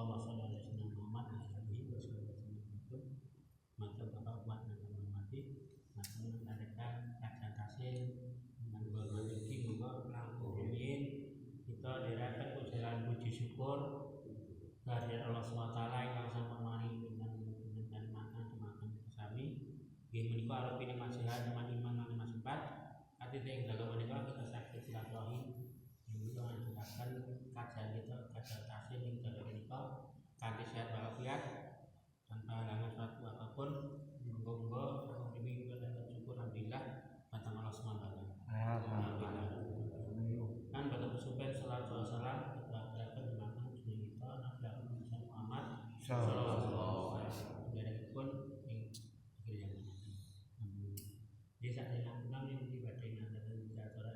Allahumma sholli ala sayyidina Muhammad wa ala alihi wa sahbihi. Maka Bapak umat yang hormati, maka mengadakan kajian tasir dengan berbagai juga langkah ini kita dirayakan ujaran puji syukur kehadirat Allah SWT yang sama mari dengan makan bersami. Yang menikah arep ini nasihat iman lan masifat ati teng dalam menikah kita sakit silaturahim kita menjelaskan kajian kita kajian tasir yang dalam menikah kanthi sehat walafiat tanpa halangan suatu apapun. Monggo ini kita syukur alhamdulillah datang Allah SWT. Alhamdulillah. Kan pada kesupen salatu wassalam kita akan dimakan junjungan kita Nabi Muhammad sallallahu alaihi wasallam. Pun di saat yang enam yang dibanding antara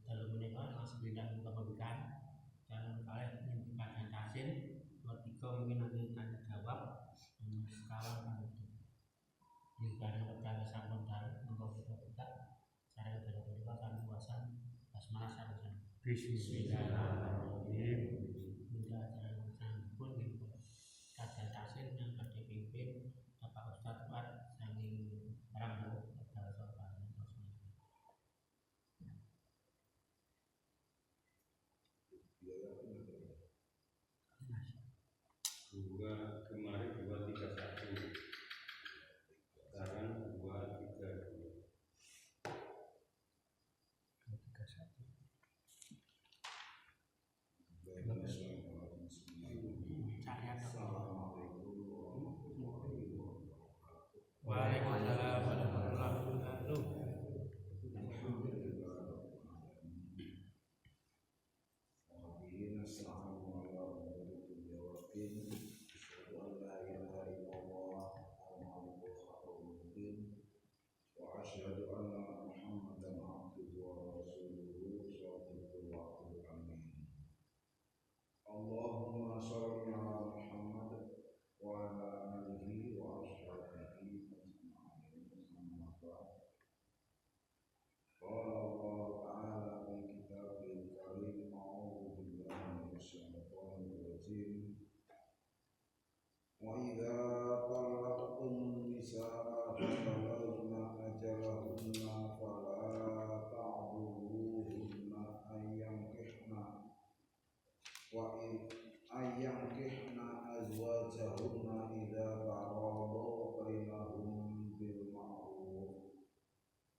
dalam menikah masih tidak buka pembukaan dalam kalian menghentikan tasir ketika mungkin nanti tanya jawab kawan di dalam perkara sampun dari mengkau kita buka cara dalam menikah kami puasan basmalah sarusan bismillahirrahmanirrahim. Minta acara yang pun kajian tasir yang dipimpin Bapak Ustadz Pak Sanging Rambo. Dua kemarin 231, sekarang 232. Waalaikumsalam warahmatullahi wabarakatuh. Allahumma sholli ala Muhammad wa ala alihi wa ashabihi ajma'in. Qala Allah ta'ala fi kitabil karim a'udzu billahi minasyaitonir rajim. Wa idza talaqtum nisaa fabalagna ajalahunna fala ta'dhuluhunna ayyankihna wa ayyankihna azwajahunna idza faradu bainahum bil ma'ruf.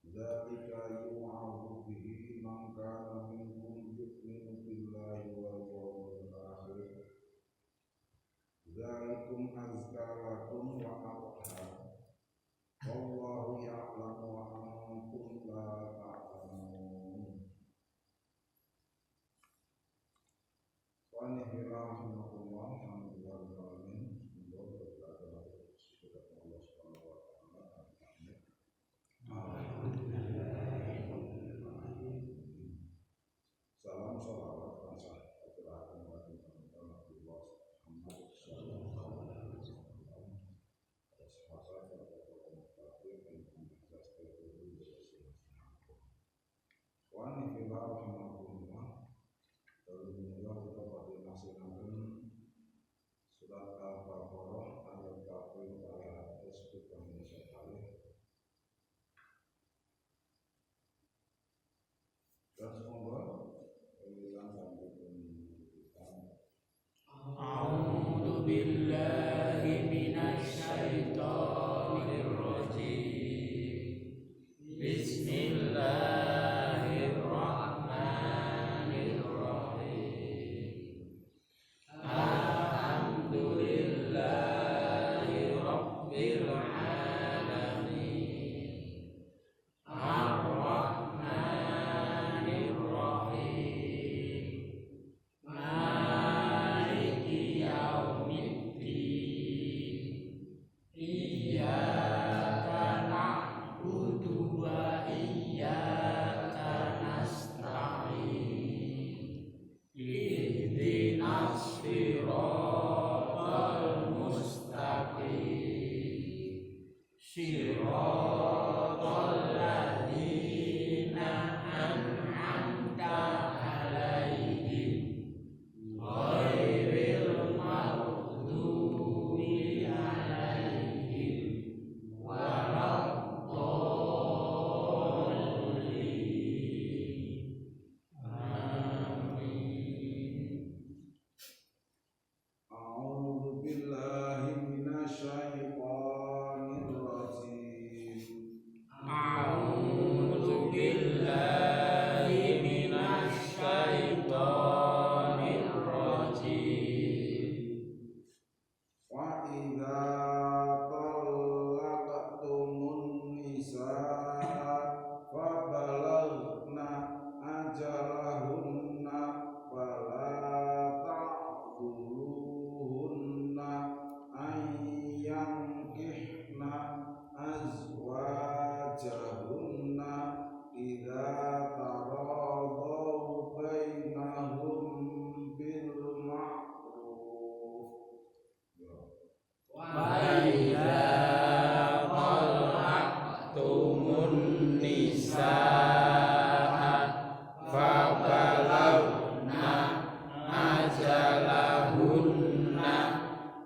Dzalika yu'adhu bihi man kana minkum yu'minu billahi wal yawmil akhir. Dzalikum azka lakum wa athhar. Wallahu ya'lamu wa antum la ta'lamun. Wa rahimahullah alhamdulillah alamin. Semoga berkata kepada Allah Subhanahu wa taala. Salam salawat bangsa aturaken wonten Rasulullah Muhammad sallallahu alaihi wasallam. Sahabat Wa rahimahullah. Surat Al-Baqarah ayat kaping ayat disebutkan sekali. Dan semoga pilihan sampai kita. A'udzu billahi minasy syaithanir rajim. Bismillah.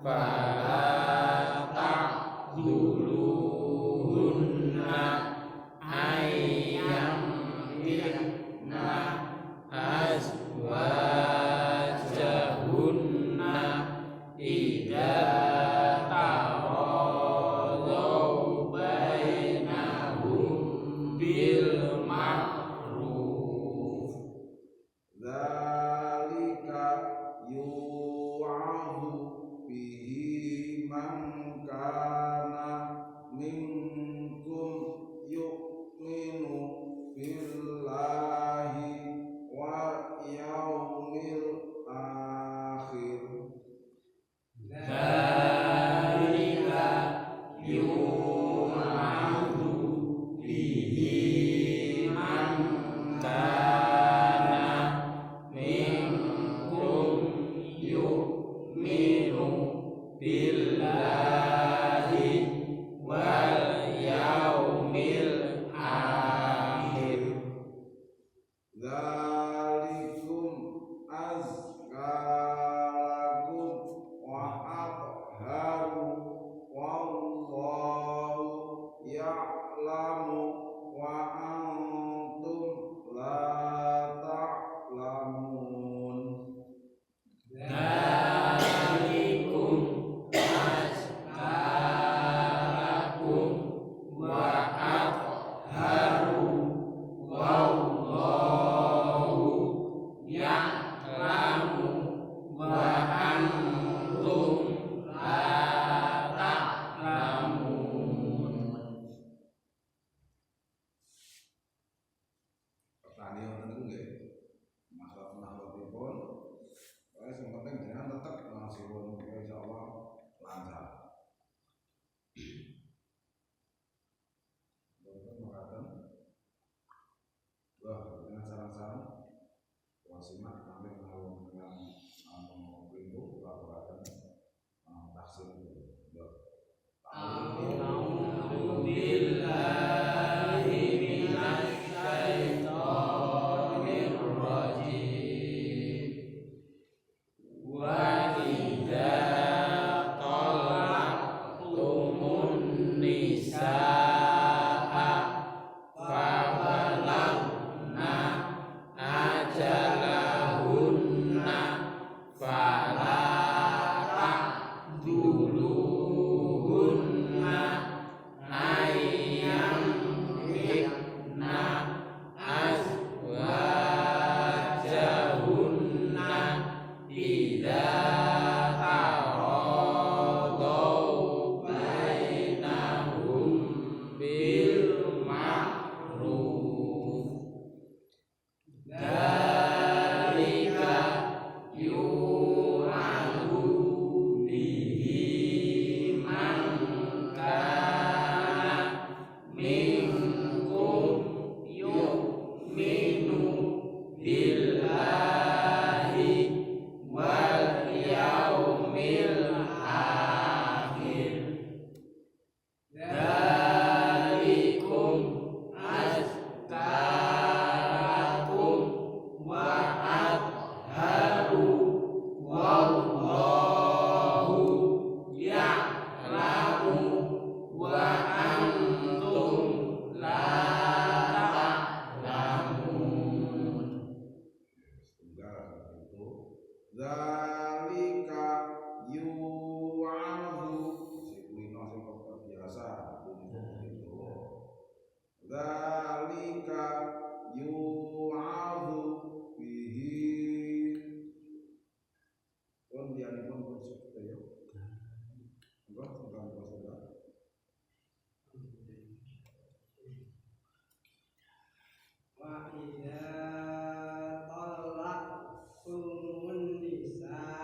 fala ta'dhuluhunna ayyamlikna azwajahunna idza taradhaw bainahum bil ma'ruf. Dzalika yu'adhu bihi man kana minkum yu'minu billahi wa yaumil akhir. Dzalika yu'adhu bihi man kana minkum yu'minu billahi wal yaumil akhir. Dzalikum azka lakum wa atharu wallahu ya'lamu wa antum la ta'lamun. Dzalikum azkarakum wa atharu wallahu ya'lamu wa antum la ta'lamun. Pertanyaan itu nggih. Masalah-masalahipun wis sing penting jenengan tetep ngasihun insyaallah lancar. Mboten mekaten. Wah, dengan saran-saran wasimat kami ngawon dengan pintu laporan taksim itu. A'udzu billahi minasy syaithanir rajim. Wa idza talaqtumun nisaa fabalagna ajalahunna fala ta'dhuluhunna ayyamlikna azwajahunna idza taradhaw bainahum bil ma'ruf. Dzalika yu'adhu bihi man kana minkum yu'minu billahi wal yaumil akhir. Dzalikum azkarakum wa atharu wallahu ya'lamu wa antum la ta'lamun. Tunggal itu. Dzalika yu'adhu si kulino sing kok biasa itu. Dzalika yu'adhu bihi pun dianipun konsep ya. Enggak tunggal bahasa. Wa idza talaqtumun nisaa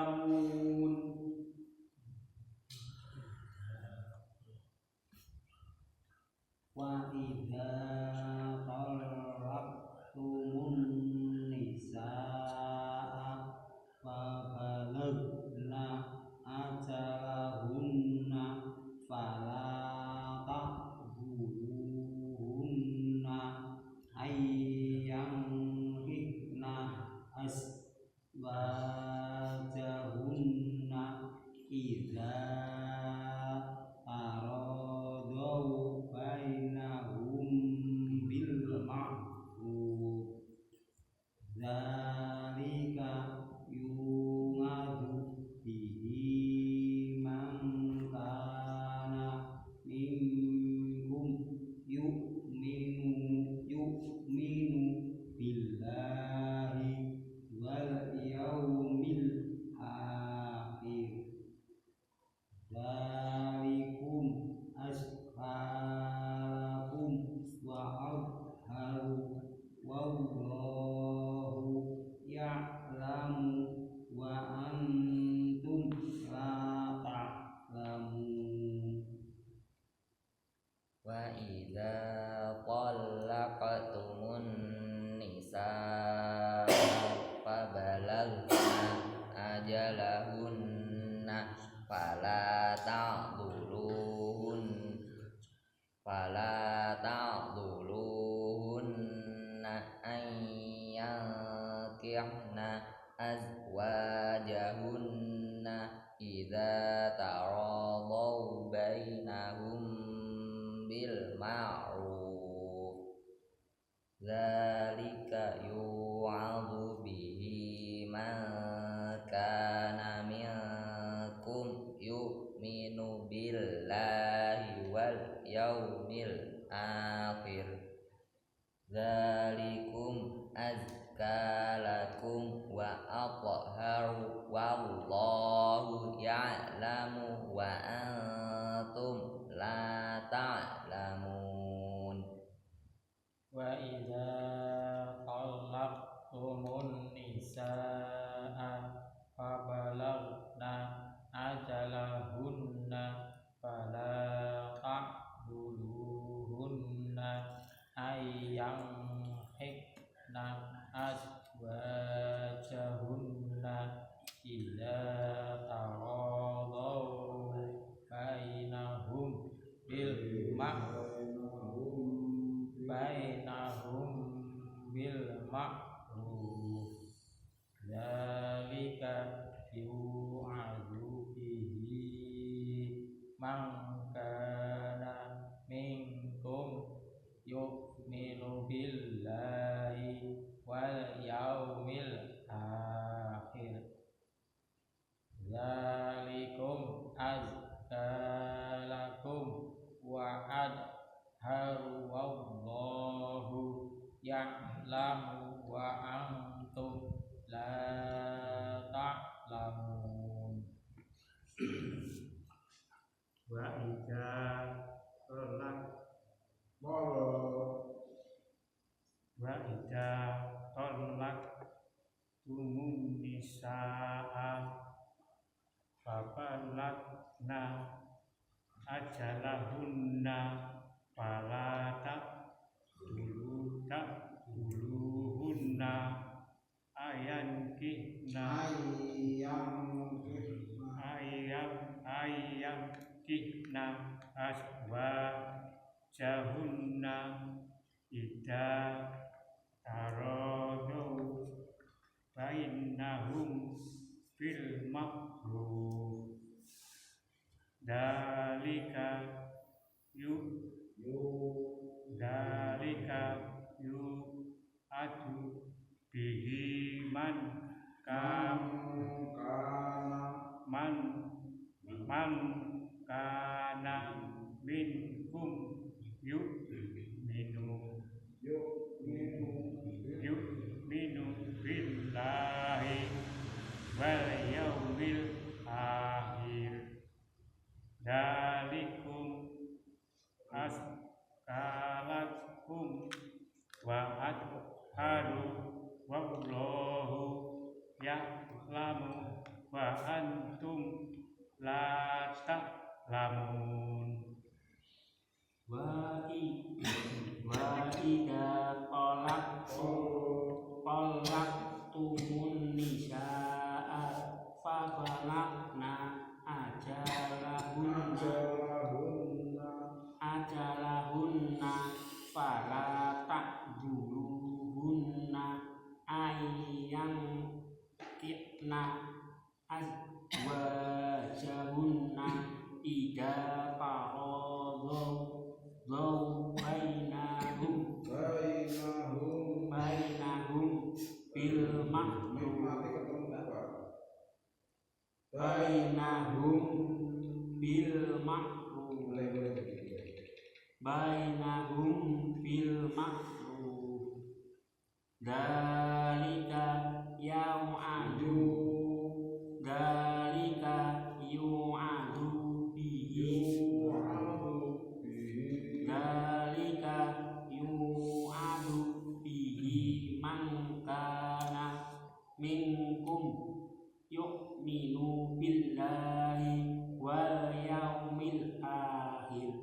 ta'lamun. Wa idza talaqtumun nisaa fa balagna ajalahunna fala ta'dhuluhunna ayyankihna azwajahunna idza taradau bainahum bil ma'ruf dzalika yu'adzu bihi man kana minkum yu'minu billahi wal yaumil akhir dzalikum azharakum wa azharu wallahu ya'lamu wa antum la ta'lamun. Wa idza talaqtumun nisaa fa balagna ajalahunna fala ta'dhuluhunna ayyankihna azwajahunna idza taradau bainahum bil ma'ruf dzalika yu'adzu bihi man kana minkum yu'minu billahi wal yaumil akhir dzalikum azka lakum wa athharu wallahu ya'lamu wa antum la ta'lamun. Wa idza talaqtumun nisaa fa balagna ajalahunna fala ta'dhuluhunna ayyankihna azwajahunna idza taradau bainahum bil ma'ruf dzalika yu'adzu bihi man kana minkum yu'minu billahi wal yaumil akhir dzalikum azka lakum wa adharu wallahu ya'lamu wa antum la ta'lamun. Wa idza talaqtumun nisaa fa balagna ajalahunna fala ta'dhuluhunna ayyankihna azwajahunna idza taradau bainahum bil ma'ruf dzalika yu'adzu bihi man kana minkum yu'minu billahi wal yaumil akhir dzalikum azkalakum wa adharu wallahu ya'lamu wa antum la ta'lamun. wa idza talaqtumun nisaa fa balagna ajalahunna fala ta'duluhunna ayyam kitna azwajahunna ida faradhaw bainahum bil ma'ruf dalika yu'adu bihi man kana minkum yu'minu billahi wal yawmil akhir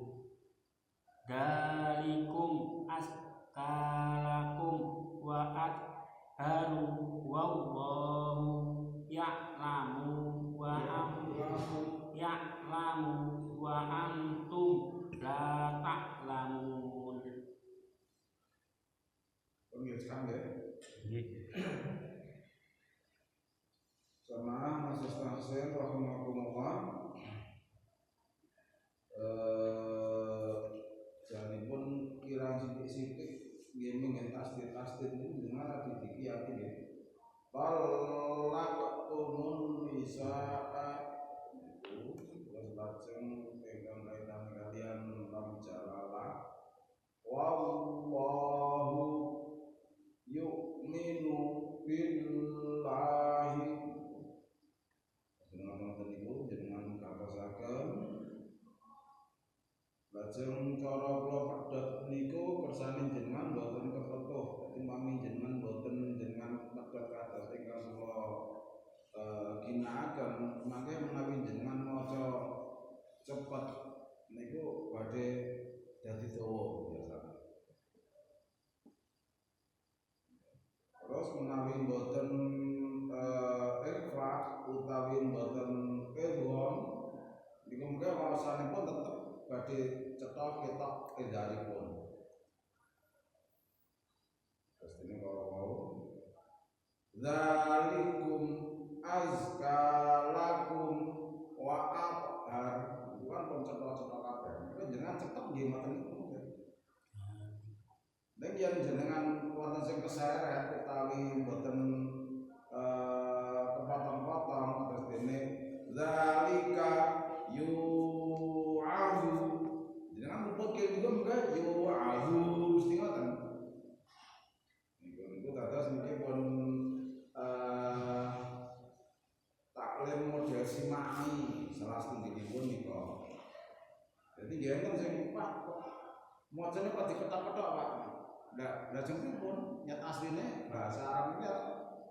dalikum askalakum wa atharu wallahu ya'lamu wa antum la ta'lamun. Pengirskan ya. Sama Mas Ustaz rahimahullah. Janipun kirang sithik-sithik nggih menggen tasdid niku dengar dikiyati nggih. Talaqtumun nisaa lajeng ingkang kaitan kalian lam jalalah wallahu yu'minu billahi dengan niku jenengan katosaken lajeng cara kula pedhot niku kersane jenengan boten kepetuh dadi mami jenengan boten jenengan pedhot kados ingkang kula ginakaken mangke menawi jenengan maca cepet niku badhe dadi dawa biasa. Terus menawi boten ikhfa utawi boten idgham niku mengke waosanipun tetep badhe cetha ketok endharipun. Terus dene kalau mau zalikum azka lakum wa athhar bukan pencetha-cetha kabeh. Nek jenengan cetek nggih mboten niku. Nek yen jenengan wonten sing keseret utawi mboten kepotong-potong terus dene zalika yu'azu jenengan luput ke niku mengke yu'azu mesti ngoten. Niku dados niki pun taklim model simai salah setunggalipun nika. Jadi nggih enten sing Pak macane kok diketok-ketok Pak. Lah jeng pun nyat asline bahasa Arab iki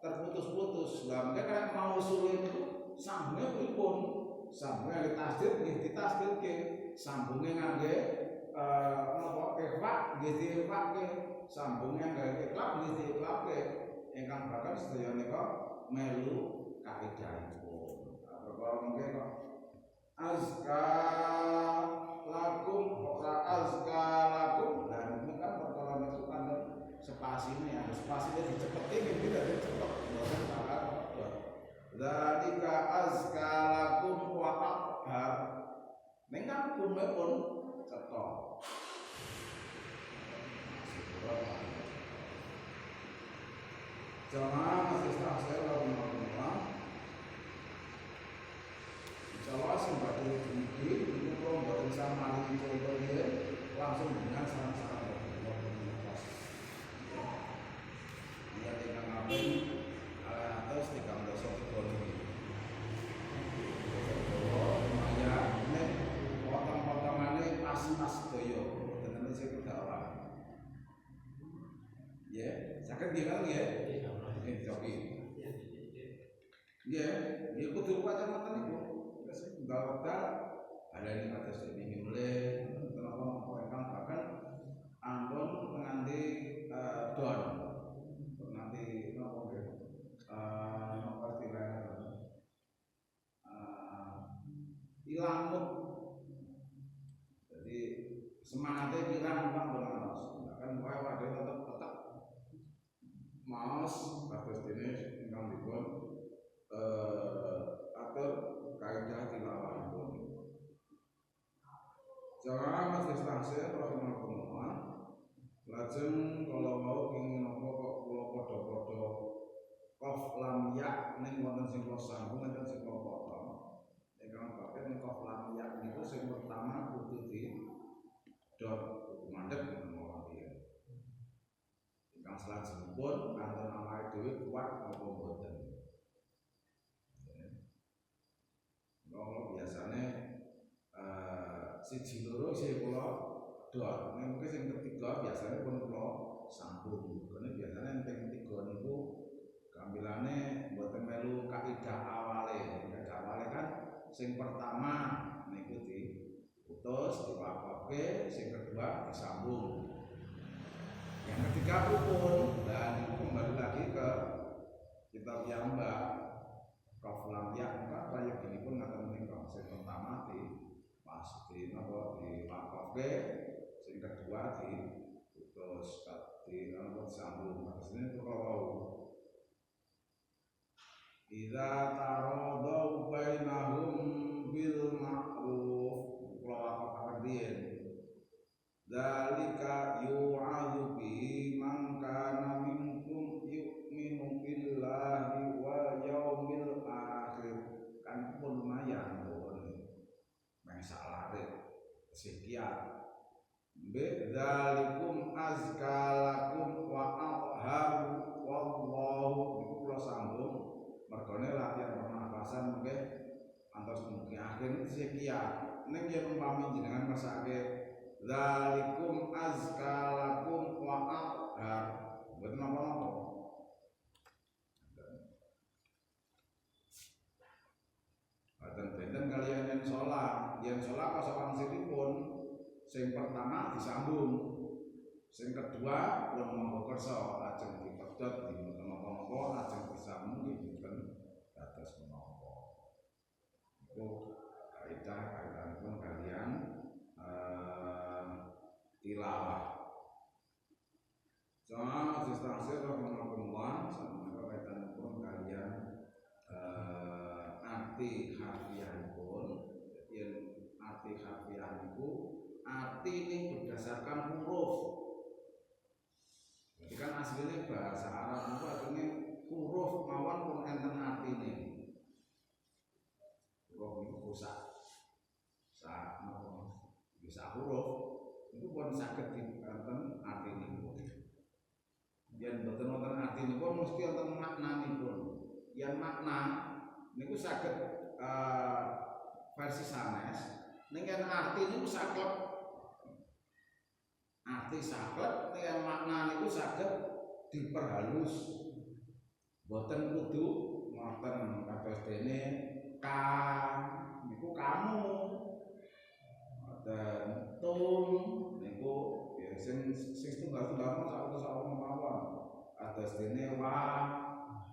terputus-putus. Lah mengke kan mau usulin niku sambunge pripun? Sambunge ditasdid nggih ditasdidke, sambunge ngangge napa ikhfa nggih diikhfake, sambunge ngangge iklab nggih diiklabke. Ingkang bakal sedaya nika melu kaidahipun. Perkara mengke kok azka lakum ora azka lakum dan ini kan perkara niku kan spasine ya spasine dicepeti nggih tidak dicepet mboten salah kok. Zalika azka lakum wa athhar. Ning kan pun cetha. Jamaah masih saya rahimahullah. Insyaallah sing badhe dumugi niku kula mboten samari contoh langsung dengan saran-saran Allah. Ya dengan apa ala atas 13 tahun ini. Ya nek potong-potongane pas-pas sedaya tenan sing kedawan. Ya, saged nggih kan nggih? Nggih, cobi. Nggih kudu waca ngoten niku. Wis tunggal wekdal ada ini kados dipingin oleh napa ingkang bahkan ampun nganti don nganti napa nggih napa istilahnya ilang mood. Jadi semangatnya hilang Pak Bonanos. Bahkan wae tetap maos kados dene ingkang dipun atur kaidah tilawahipun. Jamaah majelis taksir rahimakumullah. Lajeng kala wau kenging napa kok kula padha-padha qaf lam ya ning wonten sing kula sambung enten sing kula potong. Ingkang bagian qaf lam ya niku sing pertama kudu di dot kudu mandeg menawa piye. Ingkang salajengipun kanten awake dhewe kuat apa mboten. Kalau biasanya siji loro isih kula dot. Nek mungkin sing ketiga biasanya pun kula sambung. Karena biasanya yang ketiga niku gambilane mboten melu kaidah awale. Kaidah awale kan sing pertama niku diputus, diwakafke, sing kedua disambung. Yang ketiga pun dan itu kembali lagi ke kitab yang Qaf lam ya maka kaya gini pun ngaten menika sing pertama pasti napa diwakafke, sing kedua diputus napa sambung maksudnya itu kalau idza taradau bainahum bil ma'ruf kula wakaf riyen dzalika yu'adzu bihi man kana minkum yu'minu billahi wal yaumil akhir kan pun lumayan pun mangsa lare sekian bidzalikum azkalakum wa atharu wallahu niku kula sambung mergone latihan pernafasan mungkin antos mungkin akhir sekian ning yen umpami jenengan ngrasake dzalikum azkalakum wa athar mboten napa-napa. Benten kalian yang sholat pas wangsitipun sing pertama disambung, sing kedua pun monggo kersa lajeng dipedhot dinten napa-napa lajeng disambung dinten dados menapa. Iku kaidah-kaidahipun kalian tilawah. Sama distansir rahimakumullah sama kaidah-kaidahipun kalian arti harfiahipun. Yen arti harfiah niku arti ini berdasarkan huruf. Jadi kan aslinya bahasa Arab itu artinya huruf mawon pun enten artine. Huruf niku rusak. Bisa huruf itu pun saged dienten artinipun. Yen boten wonten artinipun mesti wonten maknanipun. Yen makna niku saged versi sanes ning yen arti niku saged arti saged ning yen makna niku saged diperhalus boten kudu ngoten kados dene ka niku kamu dan tum niku ya sing tunggal-tunggal sawetara mawon kados dene wa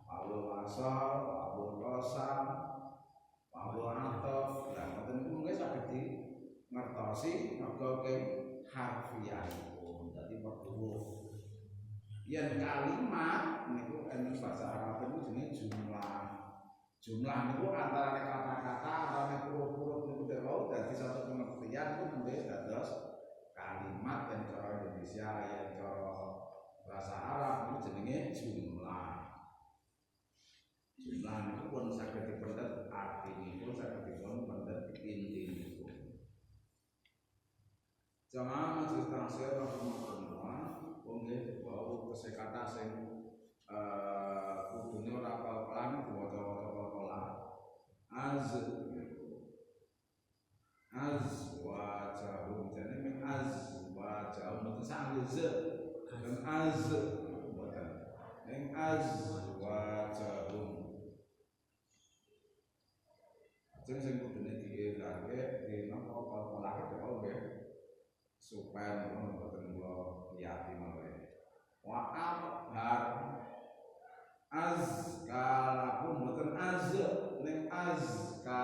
awul asal awul qasam awul ataf lan ngoten niku mungkin saged di ngertosi mergo harfiahipun dadi huruf. Yen kalimat niku enten bahasa Arab niku jenenge jumlah. Jumlah niku antara kata-kata antara huruf-huruf niku terus dadi satu pengertian niku mungkin dados kalimat yang cara Indonesia yang cara bahasa Arab niku jenenge jumlah. Jumlah niku pun saged dipendet artinipun saged dipun pendet intinipun. Jamaah majelis taksir rahimakumullah nggih wau tesih kata sing kudune ora pelan diwaca-waca pelan wajahum jane min wajahum mboten sanggih dan mboten ing wajahum Lajeng sing kudune diedake di napa pola kok nggih supaya mboten kula liyati mawon. Wa athhar azka lakum mboten az ning azka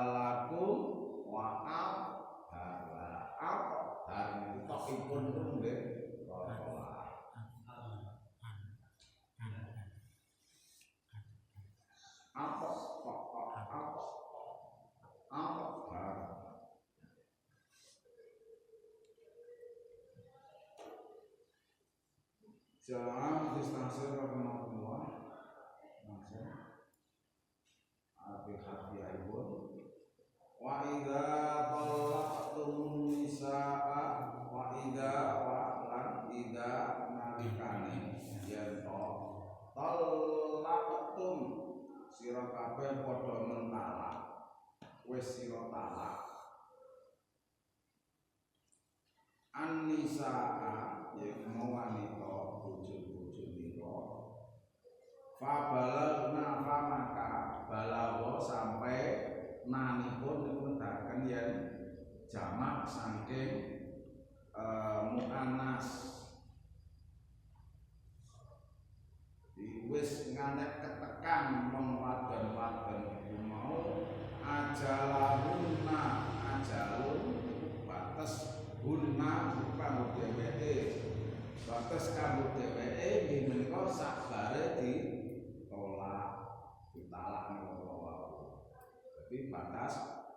lakum wa athhar niku tokipun nggih Jalan distansir rahmatullah langsung hati-hati aibun wa idza talaqtum nisaa wa idza nalikane yen to talaqtum sira kabeh padha mentalak wis sira talak an-nisaa yaiku wanita bojo-bojo nira fabalagna famaka balawa sampai nanipun niku nedahaken yen jamak saking muannas wis ngantek ketekan wong wadon-wadon iku mau ajalahunna ajalun batas hunna kanggo dheweke batas kanggo dheweke nggih menika sakbare ditolak ditalak menawa wau tapi batas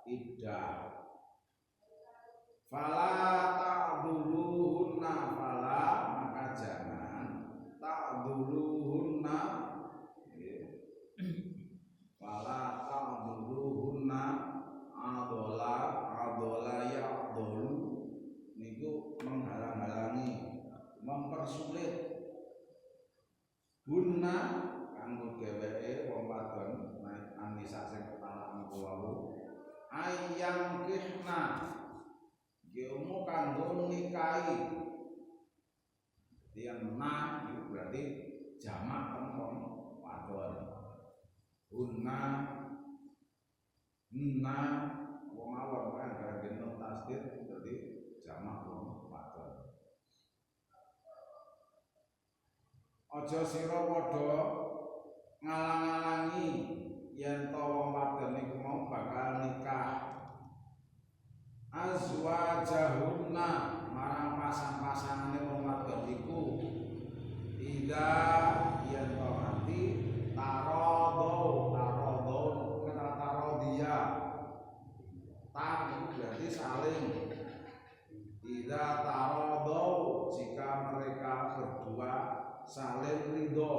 iddah fala ta'dhuluhunna fala maka jangan ta'dhuluhunna fala ta'dhuluhunna adola ya'dhulu niku menghalang-halangi mempersulit guna kanggo dheweke wong wadon anisa sing ketalak niku wau ayang kihna ilmu kanggo nikahi yang na itu berarti jamak wong wadon guna wong awon kan berarti non tasdid berarti jamak wong wadon. Aja sira padha ngalang-alangi yen to wong wadon niku mau bakal nikah. Azwajahunna marang pasang-pasangane wong wadon iku ida yen to nanti tarodho kata tarodhiya tar itu berarti saling ida tarodho jika mereka berdua saling ridho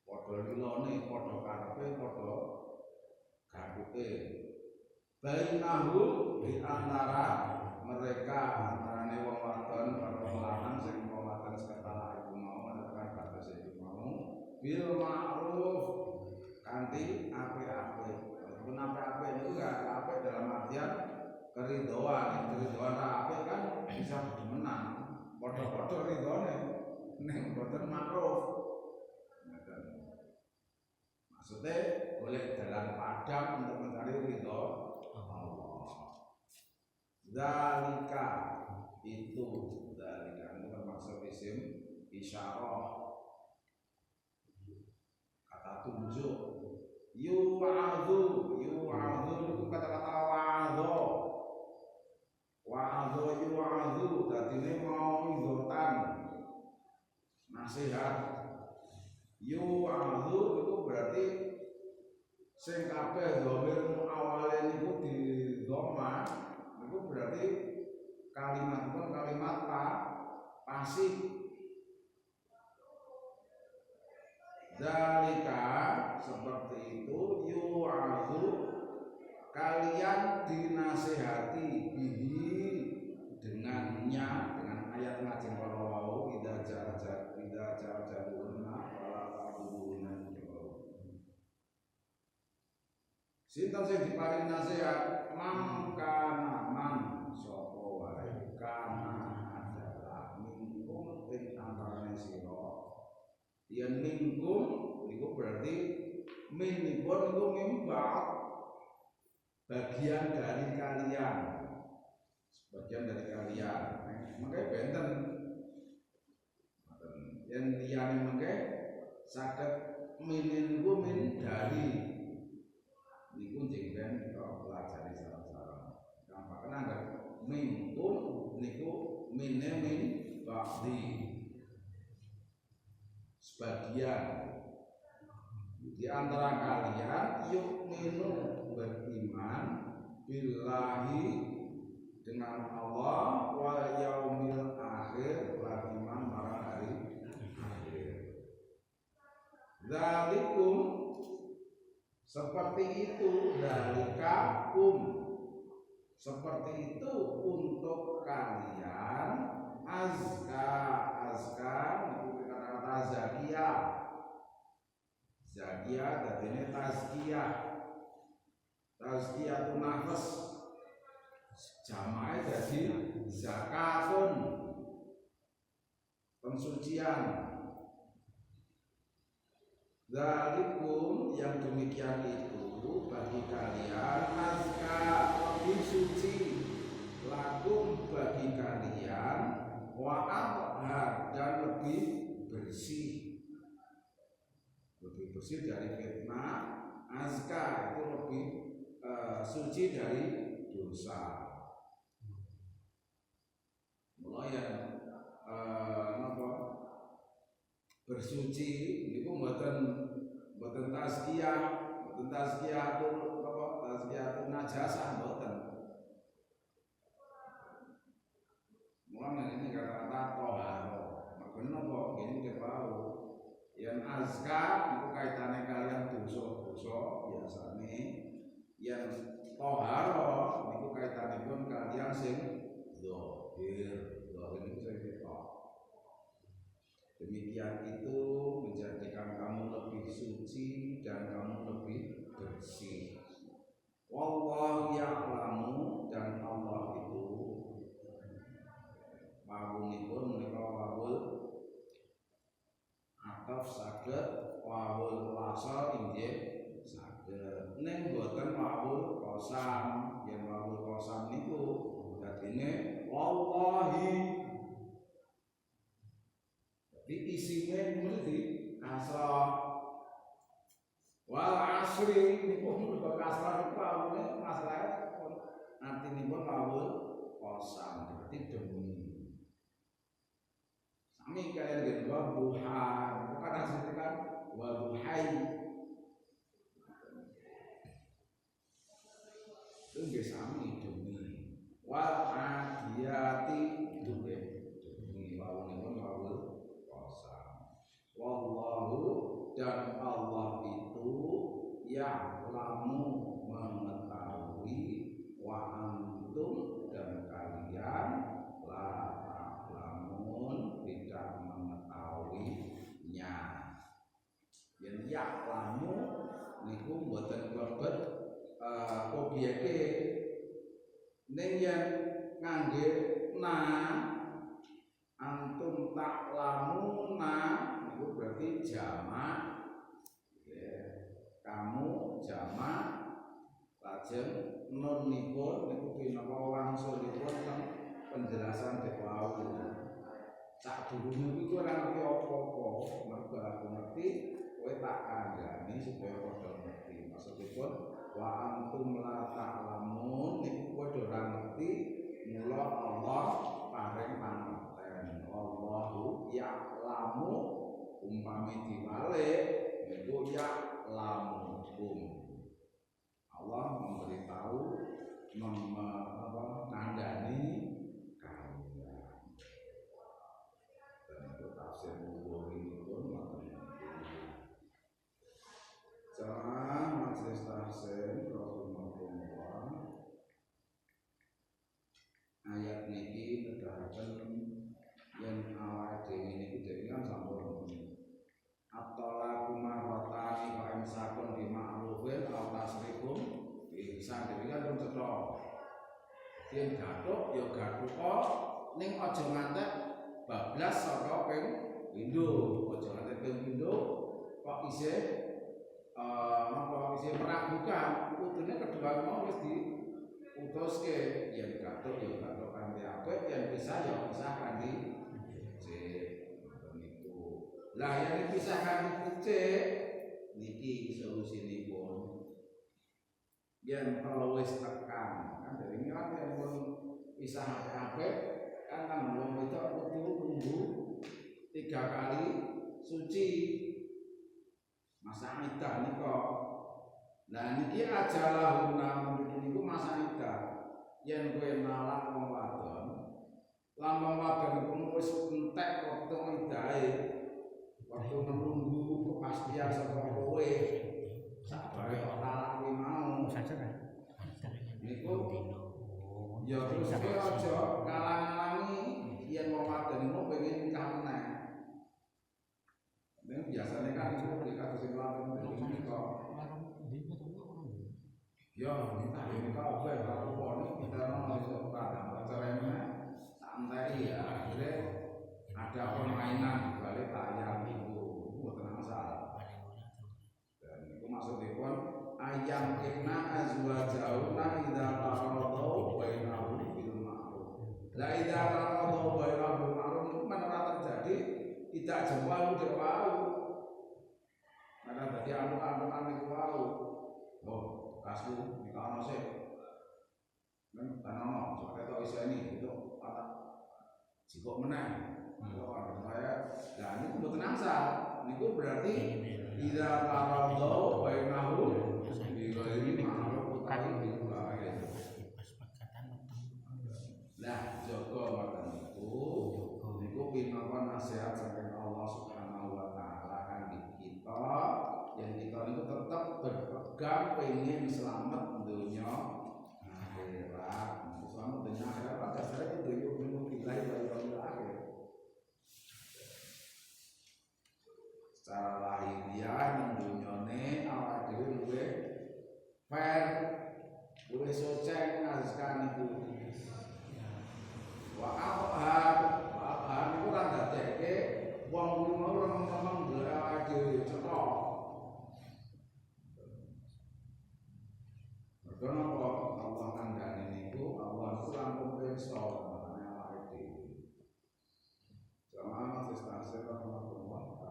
padha lilone padha karepe padha gaduke bainahum di antara mereka antarane wong wadon karo wong lanang sing wong wadon seketala iku mau menekan batas iku mau bil ma'ruf kanthi apik-apik pun apik-apik niku gak apik dalam artian keridoan apik kan bisa menang padha-padha ridone ning boten ma'ruf maksudnya boleh jalan padang untuk mencari ridho Allah. Zalika itu termasuk isim isyarah kata tunjuk yu'adhu itu kata-kata wa'adho yu'adhu dadine mau inggotan nasihat yu'adhu itu berarti sing kabeh dhamir awale niku di dhamma niku berarti kalimatipun kalimat pasif. Zalika seperti itu yu'adhu kalian dinasihati bihi dengannya dengan ayat ngajeng para wau idza jarjaruna wala ta'dhuruna sinten sing diparingi nasihat mangkana man sapa wae kana adalah minkum ing antarane sira Yen minkum niku berarti minipun niku mimba bagian dari kalian. Sebagian dari kalian. Makanya benten yen liyane mengke saged minin niku min dari niku jengben kita pelajari sareng-sareng. Gampang anggap minkum niku minne min ba'di. Sebagian di antara kalian yuk minum beriman billahi dengan Allah wal yaumil akhir beriman pada hari akhir. Zalikum seperti itu dalikakum seperti itu untuk kalian azka itu kata-kata zakiyah dadine tazkiyah itu nafas jamaah jadi zakatun pensucian. Zalikum yang demikian itu bagi kalian azka lebih suci lakum bagi kalian wa athhar dan lebih bersih dari fitnah. Azka itu lebih suci dari dosa. Mulai bersuci itu mboten tazkiyah itu tazkiyah itu najasah mboten. Mulane ini kata-kata toharo. Makanya kok gini kepau. Yang azka itu kaitannya kalian dosa-dosa biasane. Yang toharo itu kaitannya pun kalian sing zahir itu sing ketok. Demikian itu menjadikan kamu lebih suci dan kamu lebih bersih. Wallahu ya'lamu dan Allah itu wawunipun menika wawul ataf saged wawul wasal inggih saged ning boten wawul qasam. Yen wawul qasam niku dadine wallahi. Jadi isinya mesti asal wal asri niku mergo kasrah niku awune masalah artinipun wawul qasam berarti demi. Sami kalian gen duha bukan asli kan wa duhai. Itu nggih sami demi wal adiyati demi wawunipun wawul wallahu dan Allah itu ya'lamu mengetahui wa antum dan kalian la ta'lamun tidak mengetahuinya. Yen ya'lamu niku mboten klebet obyeke ning yen ngangge na antum ta'lamuna itu berarti jamak ya. Kamu jamak lajeng nun nipun niku pinaka wangsulipun teng penjelasan dewa sak durunge iku ora ngerti apa-apa mergo aku ngerti kowe tak kandhani supaya padha ngerti. Maksudipun wa antum la ta'lamun niku kowe ora ngerti mula Allah paring pangerten. Allahu ya'lamu umpami diwalik niku ya'lamukum. Allah memberitahu nandani kalian. Dan itu tafsir Bukhari pun Jamaah majelis tafsir rahimahullah. Ayat niki nedahaken yen awake dhewe niku dhewe kan sampun at-talaqu marratani fa imsakun bi ma'rufin aw tasrifun bi ihsan. Dhewe kan pun cetha. Yen gathuk ya gathuka ning aja ngantek bablas saka ping pindho. Aja ngantek ping pindho isih meragukan kudune kedua mau wis diutuske yen gathuk ya gathuk kanthi apik yen pisah ya pisah kanthi becik ngoten niku. Lah yen pisah kanthi becik niki solusinipun yen kalau wis tekan kan dari ini kan yen pun pisah apik kan nang wong wedok kudu nunggu 3 kali suci masa iddah nika. Lah niki ajalahuna niku masa iddah. Yen kowe nalak wong wadon, lan wong wadon iku wis entek wektu iddahe, waktu menunggu kepastian saka kowe sabare nalak kuwi mau. Niku ya terus kowe aja ngalang-alangi yen wong wadon iku pengen nikah meneh. Nek biasane kan iku kados sing lamun iki kok. Ya, kita ini kau boleh kalau poni kita mau masuk pada acaranya santai ya. Akhirnya ada permainan balik ayam itu, tenang masalah. Dan itu masuk di pon ayam kena azwajauna idza taradau bainahum bil ma'ruf. La idza taradau bainahum bil ma'ruf itu mana terjadi tidak jempol di wau. Karena tadi anu-anuan itu wau. Oh, kasku nikah ono sih. Men tanono soalnya tau iso ini itu patah jikok menang. Kalau saya dan ini mboten angsal. Niku berarti ida taradau bainahu bi ghairi ma'ruf utawi bil ma'ruf. Lah jaga ngoten niku pinapa nasihat saking Allah Subhanahu wa taala kangge kita yang kita itu tetap berpegang pengen selamat dunia akhirat. Selamat dunia akhirat pada dasarnya itu dunia bilai bayi akhir. Secara lahiriah yang dunyane awak dhewe luwe fair, luwe soceng azkan itu. Wa abhar itu kan dadekke wong kuwi mau remeng-remeng ndelok awake dhewe cetok. Kenapa Allah kandhane niku Allah itu lampung pirsa makane awake dhewe. Jamaah Majelis Takzir rahmatullah